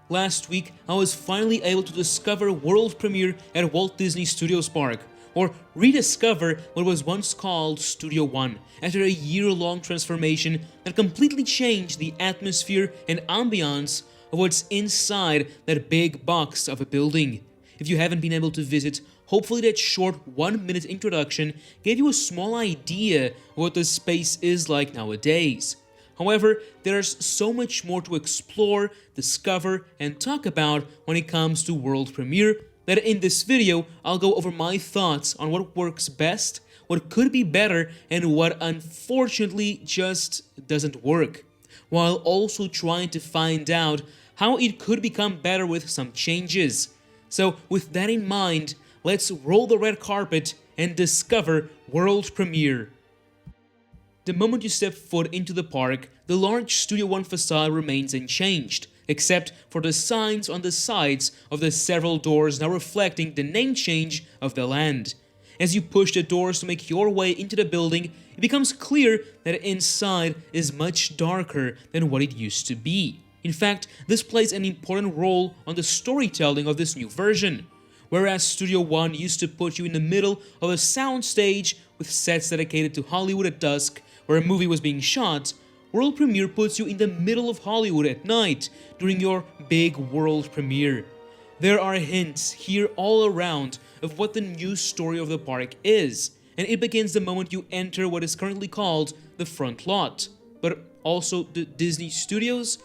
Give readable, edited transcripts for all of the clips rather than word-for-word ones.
Last week, I was finally able to discover world premiere at Walt Disney Studios Park, or rediscover what was once called Studio One, after a year-long transformation that completely changed the atmosphere and ambiance of what's inside that big box of a building. If you haven't been able to visit, hopefully that short 1-minute introduction gave you a small idea of what the space is like nowadays. However, there's so much more to explore, discover, and talk about when it comes to world premiere that in this video, I'll go over my thoughts on what works best, what could be better, and what unfortunately just doesn't work, while also trying to find out how it could become better with some changes. So with that in mind, let's roll the red carpet and discover world premiere. The moment you step foot into the park, the large Studio One facade remains unchanged, except for the signs on the sides of the several doors now reflecting the name change of the land. As you push the doors to make your way into the building, it becomes clear that inside is much darker than what it used to be. In fact, this plays an important role on the storytelling of this new version. Whereas Studio One used to put you in the middle of a soundstage with sets dedicated to Hollywood at dusk, where a movie was being shot, World Premiere puts you in the middle of Hollywood at night during your big world premiere. There are hints here all around of what the new story of the park is, and it begins the moment you enter what is currently called the front lot, but also the Disney Studios.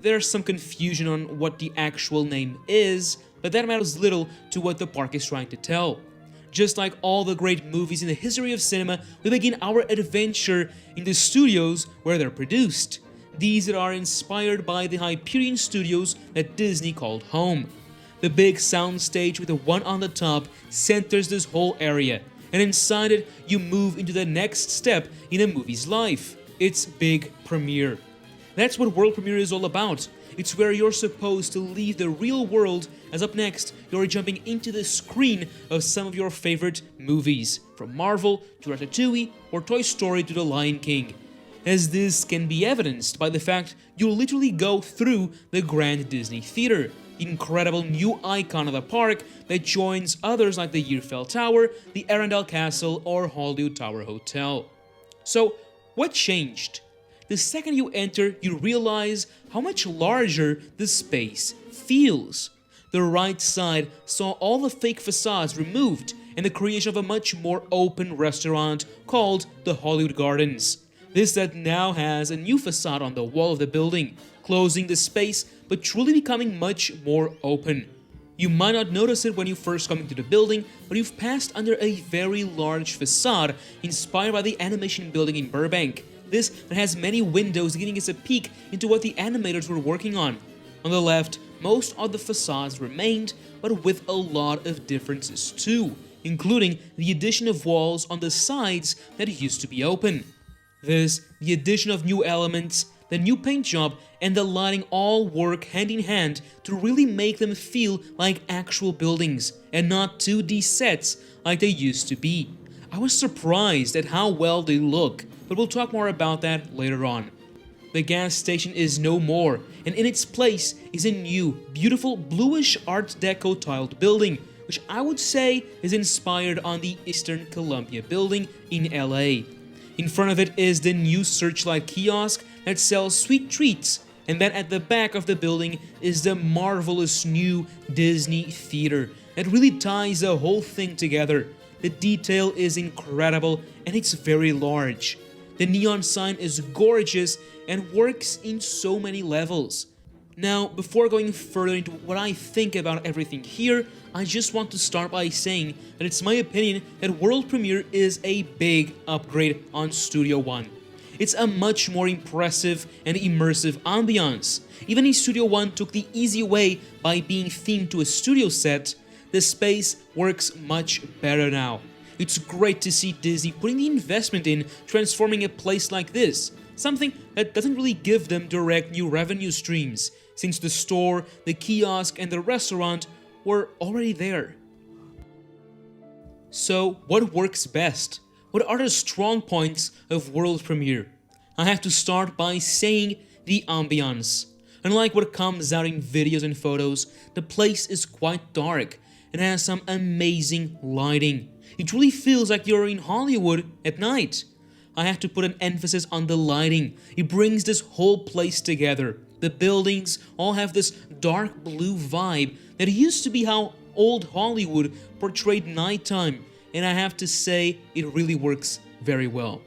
There's some confusion on what the actual name is, but that matters little to what the park is trying to tell. Just like all the great movies in the history of cinema, we begin our adventure in the studios where they're produced. These are inspired by the Hyperion Studios that Disney called home. The big soundstage with the one on the top centers this whole area, and inside it you move into the next step in a movie's life, its big premiere. That's what world premiere is all about. It's where you're supposed to leave the real world, as up next, you're jumping into the screen of some of your favorite movies, from Marvel to Ratatouille or Toy Story to The Lion King. As this can be evidenced by the fact you literally go through the Grand Disney Theater, the incredible new icon of the park that joins others like the Yearfell Tower, the Arendelle Castle, or Hollywood Tower Hotel. So, what changed? The second you enter, you realize how much larger the space feels. The right side saw all the fake facades removed and the creation of a much more open restaurant called the Hollywood Gardens. This that now has a new facade on the wall of the building, closing the space but truly becoming much more open. You might not notice it when you first come into the building, but you've passed under a very large facade inspired by the animation building in Burbank. This that has many windows giving us a peek into what the animators were working on. On the left, most of the facades remained, but with a lot of differences too, including the addition of walls on the sides that used to be open. This, the addition of new elements, the new paint job, and the lighting all work hand in hand to really make them feel like actual buildings, and not 2D sets like they used to be. I was surprised at how well they look, but we'll talk more about that later on. The gas station is no more, and in its place is a new, beautiful bluish Art Deco tiled building, which I would say is inspired on the Eastern Columbia building in LA. In front of it is the new Searchlight kiosk that sells sweet treats, and then at the back of the building is the marvelous new Disney Theater that really ties the whole thing together. The detail is incredible and it's very large. The neon sign is gorgeous and works in so many levels. Now, before going further into what I think about everything here, I just want to start by saying that it's my opinion that World Premiere is a big upgrade on Studio One. It's a much more impressive and immersive ambiance. Even if Studio One took the easy way by being themed to a studio set, the space works much better now. It's great to see Disney putting the investment in transforming a place like this, something that doesn't really give them direct new revenue streams, since the store, the kiosk, and the restaurant were already there. So, what works best? What are the strong points of World Premiere? I have to start by saying the ambiance. Unlike what comes out in videos and photos, the place is quite dark and has some amazing lighting. It really feels like you're in Hollywood at night. I have to put an emphasis on the lighting. It brings this whole place together. The buildings all have this dark blue vibe that used to be how old Hollywood portrayed nighttime, and I have to say it really works very well.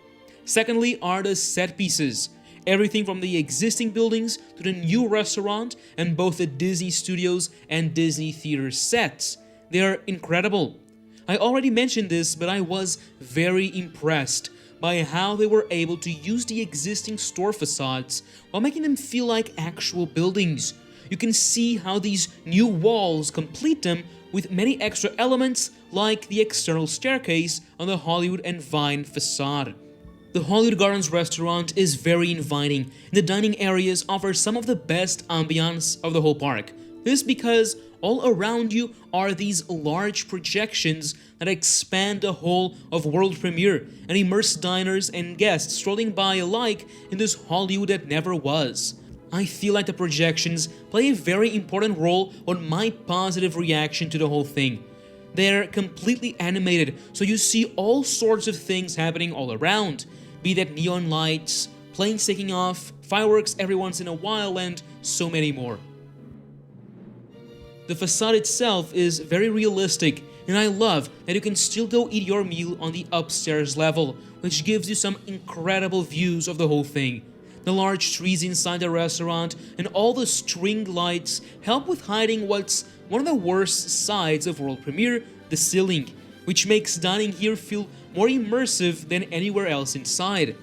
Secondly are the set pieces. Everything from the existing buildings to the new restaurant and both the Disney Studios and Disney Theater sets. They are incredible. I already mentioned this, but I was very impressed by how they were able to use the existing store facades while making them feel like actual buildings. You can see how these new walls complete them with many extra elements like the external staircase on the Hollywood and Vine facade. The Hollywood Gardens restaurant is very inviting, and the dining areas offer some of the best ambiance of the whole park. This because all around you are these large projections that expand the whole of World Premiere and immerse diners and guests strolling by alike in this Hollywood that never was. I feel like the projections play a very important role on my positive reaction to the whole thing. They're completely animated, so you see all sorts of things happening all around, be that neon lights, planes taking off, fireworks every once in a while, and so many more. The facade itself is very realistic, and I love that you can still go eat your meal on the upstairs level, which gives you some incredible views of the whole thing. The large trees inside the restaurant and all the string lights help with hiding what's one of the worst sides of World Premiere, the ceiling, which makes dining here feel more immersive than anywhere else inside.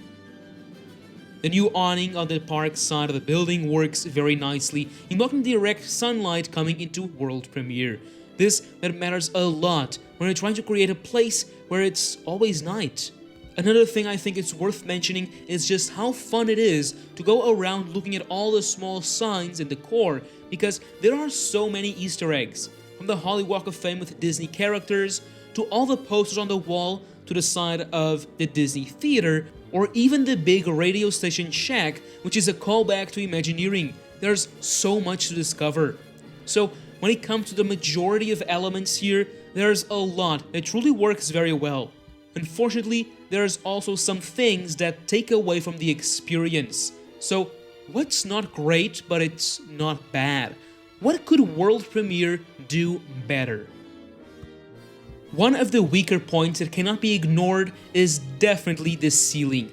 The new awning on the park side of the building works very nicely in blocking direct sunlight coming into World Premiere. That matters a lot when you're trying to create a place where it's always night. Another thing I think it's worth mentioning is just how fun it is to go around looking at all the small signs and decor, because there are so many Easter eggs, from the Holly Walk of Fame with Disney characters, to all the posters on the wall to the side of the Disney Theater, or even the big radio station shack, which is a callback to Imagineering. There's so much to discover. So when it comes to the majority of elements here, there's a lot that truly works very well. Unfortunately, there's also some things that take away from the experience. So what's not great, but it's not bad? What could World Premiere do better? One of the weaker points that cannot be ignored is definitely the ceiling.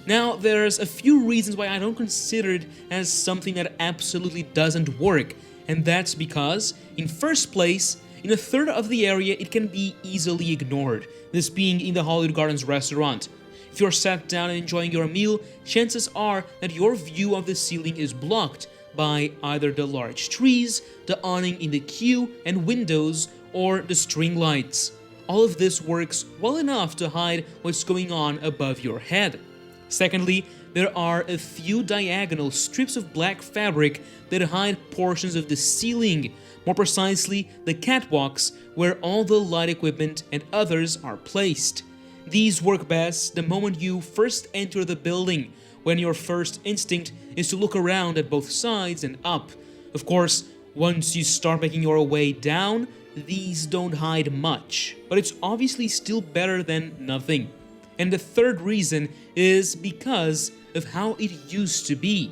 Now, there's a few reasons why I don't consider it as something that absolutely doesn't work, and that's because, in first place, in a third of the area it can be easily ignored, this being in the Hollywood Gardens restaurant. If you're sat down and enjoying your meal, chances are that your view of the ceiling is blocked by either the large trees, the awning in the queue and windows, or the string lights. All of this works well enough to hide what's going on above your head. Secondly, there are a few diagonal strips of black fabric that hide portions of the ceiling, more precisely the catwalks where all the light equipment and others are placed. These work best the moment you first enter the building, when your first instinct is to look around at both sides and up. Of course, once you start making your way down, these don't hide much, but it's obviously still better than nothing. And the third reason is because of how it used to be.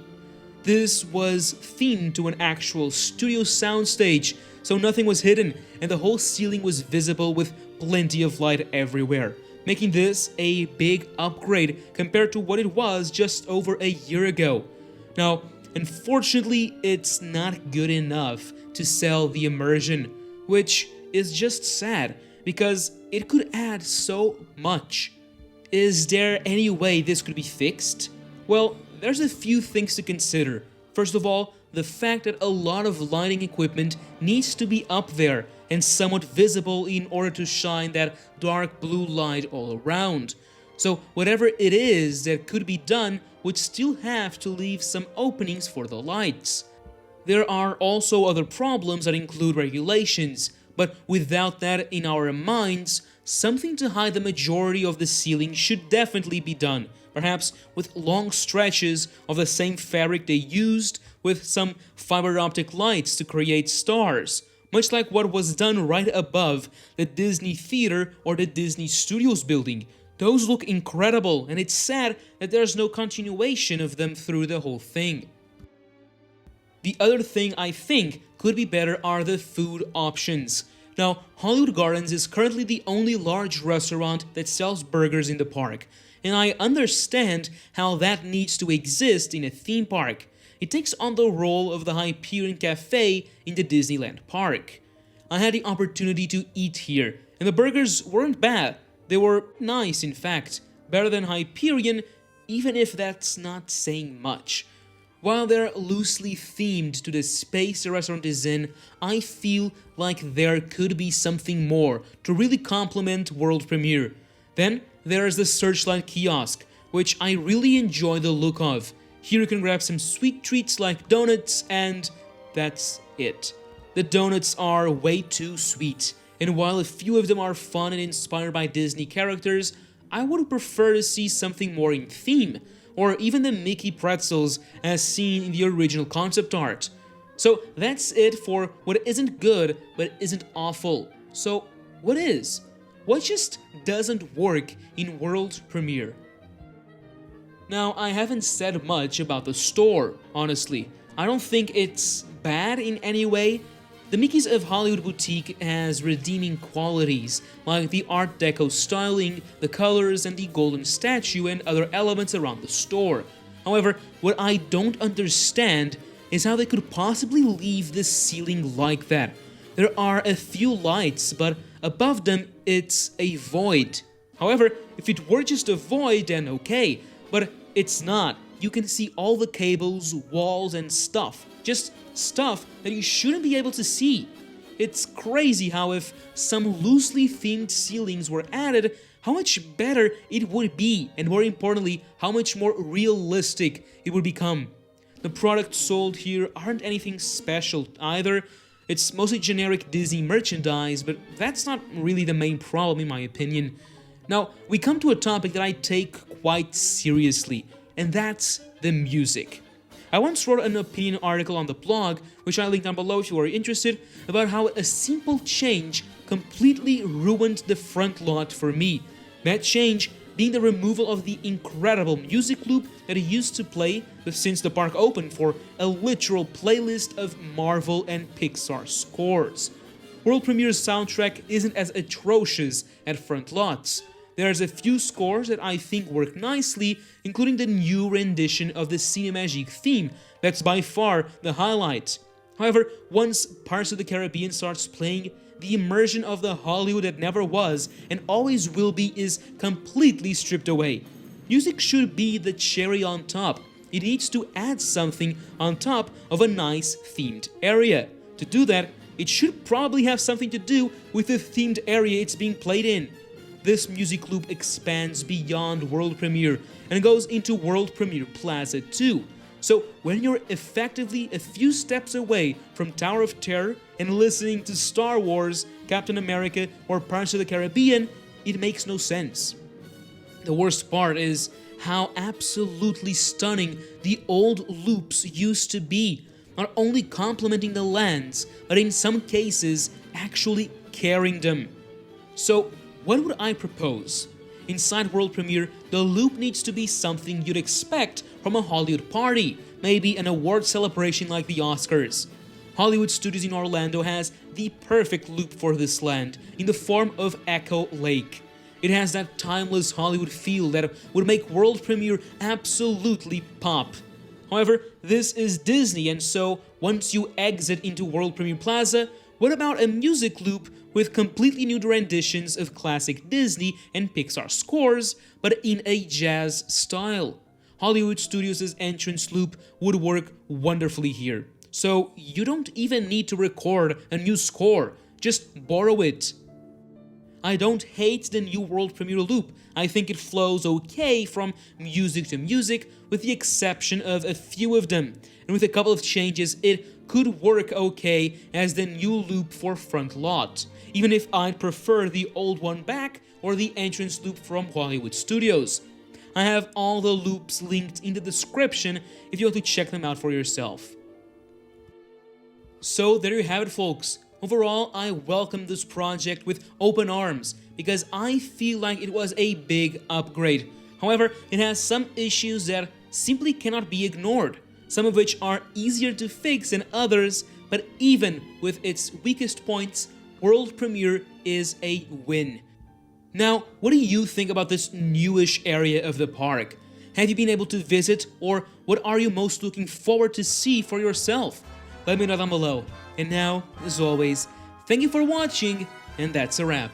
This was themed to an actual studio soundstage, so nothing was hidden and the whole ceiling was visible with plenty of light everywhere, making this a big upgrade compared to what it was just over a year ago. Now, unfortunately, it's not good enough to sell the immersion, which is just sad because it could add so much. Is there any way this could be fixed? Well, there's a few things to consider. First of all, the fact that a lot of lighting equipment needs to be up there and somewhat visible in order to shine that dark blue light all around. So whatever it is that could be done would still have to leave some openings for the lights. There are also other problems that include regulations, but without that in our minds, something to hide the majority of the ceiling should definitely be done, perhaps with long stretches of the same fabric they used with some fiber optic lights to create stars, much like what was done right above the Disney Theater or the Disney Studios building. Those look incredible, and it's sad that there's no continuation of them through the whole thing. The other thing I think could be better are the food options. Now, Hollywood Gardens is currently the only large restaurant that sells burgers in the park, and I understand how that needs to exist in a theme park. It takes on the role of the Hyperion Cafe in the Disneyland park. I had the opportunity to eat here, and the burgers weren't bad. They were nice, in fact, better than Hyperion, even if that's not saying much. While they're loosely themed to the space the restaurant is in, I feel like there could be something more to really complement World Premiere. Then there's the Searchlight kiosk, which I really enjoy the look of. Here you can grab some sweet treats like donuts, and that's it. The donuts are way too sweet, and while a few of them are fun and inspired by Disney characters, I would prefer to see something more in theme, or even the Mickey pretzels as seen in the original concept art. So that's it for what isn't good but isn't awful. So what is? What just doesn't work in World Premiere? Now, I haven't said much about the store, honestly. I don't think it's bad in any way. The Mickey's of Hollywood boutique has redeeming qualities, like the Art Deco styling, the colors, and the golden statue and other elements around the store. However, what I don't understand is how they could possibly leave the ceiling like that. There are a few lights, but above them it's a void. However, if it were just a void, then okay, but it's not. You can see all the cables, walls, and stuff. Just stuff that you shouldn't be able to see. It's crazy how if some loosely themed ceilings were added, how much better it would be, and more importantly, how much more realistic it would become. The products sold here aren't anything special either. It's mostly generic Disney merchandise, but that's not really the main problem in my opinion. Now, we come to a topic that I take quite seriously, and that's the music. I once wrote an opinion article on the blog, which I link down below if you are interested, about how a simple change completely ruined the front lot for me. That change being the removal of the incredible music loop that it used to play since the park opened for a literal playlist of Marvel and Pixar scores. World Premiere's soundtrack isn't as atrocious at front lots. There's a few scores that I think work nicely, including the new rendition of the Cinemagique theme. That's by far the highlight. However, once Pirates of the Caribbean starts playing, the immersion of the Hollywood that never was and always will be is completely stripped away. Music should be the cherry on top. It needs to add something on top of a nice themed area. To do that, it should probably have something to do with the themed area it's being played in. This music loop expands beyond World Premiere and goes into World Premiere Plaza too. So when you're effectively a few steps away from Tower of Terror and listening to Star Wars, Captain America, or Pirates of the Caribbean, it makes no sense. The worst part is how absolutely stunning the old loops used to be, not only complementing the lands, but in some cases actually carrying them. So what would I propose? Inside World Premiere, the loop needs to be something you'd expect from a Hollywood party, maybe an award celebration like the Oscars. Hollywood Studios in Orlando has the perfect loop for this land, in the form of Echo Lake. It has that timeless Hollywood feel that would make World Premiere absolutely pop. However, this is Disney, and so once you exit into World Premiere Plaza, what about a music loop with completely new renditions of classic Disney and Pixar scores, but in a jazz style? Hollywood Studios' entrance loop would work wonderfully here. So you don't even need to record a new score, just borrow it. I don't hate the new World Premiere loop. I think it flows okay from music to music, with the exception of a few of them. And with a couple of changes, it could work okay as the new loop for Front Lot, even if I'd prefer the old one back or the entrance loop from Hollywood Studios. I have all the loops linked in the description if you want to check them out for yourself. So there you have it, folks. Overall, I welcome this project with open arms because I feel like it was a big upgrade. However, it has some issues that simply cannot be ignored, some of which are easier to fix than others, but even with its weakest points, World Premiere is a win. Now, what do you think about this newish area of the park? Have you been able to visit, or what are you most looking forward to see for yourself? Let me know down below. And now, as always, thank you for watching, and that's a wrap.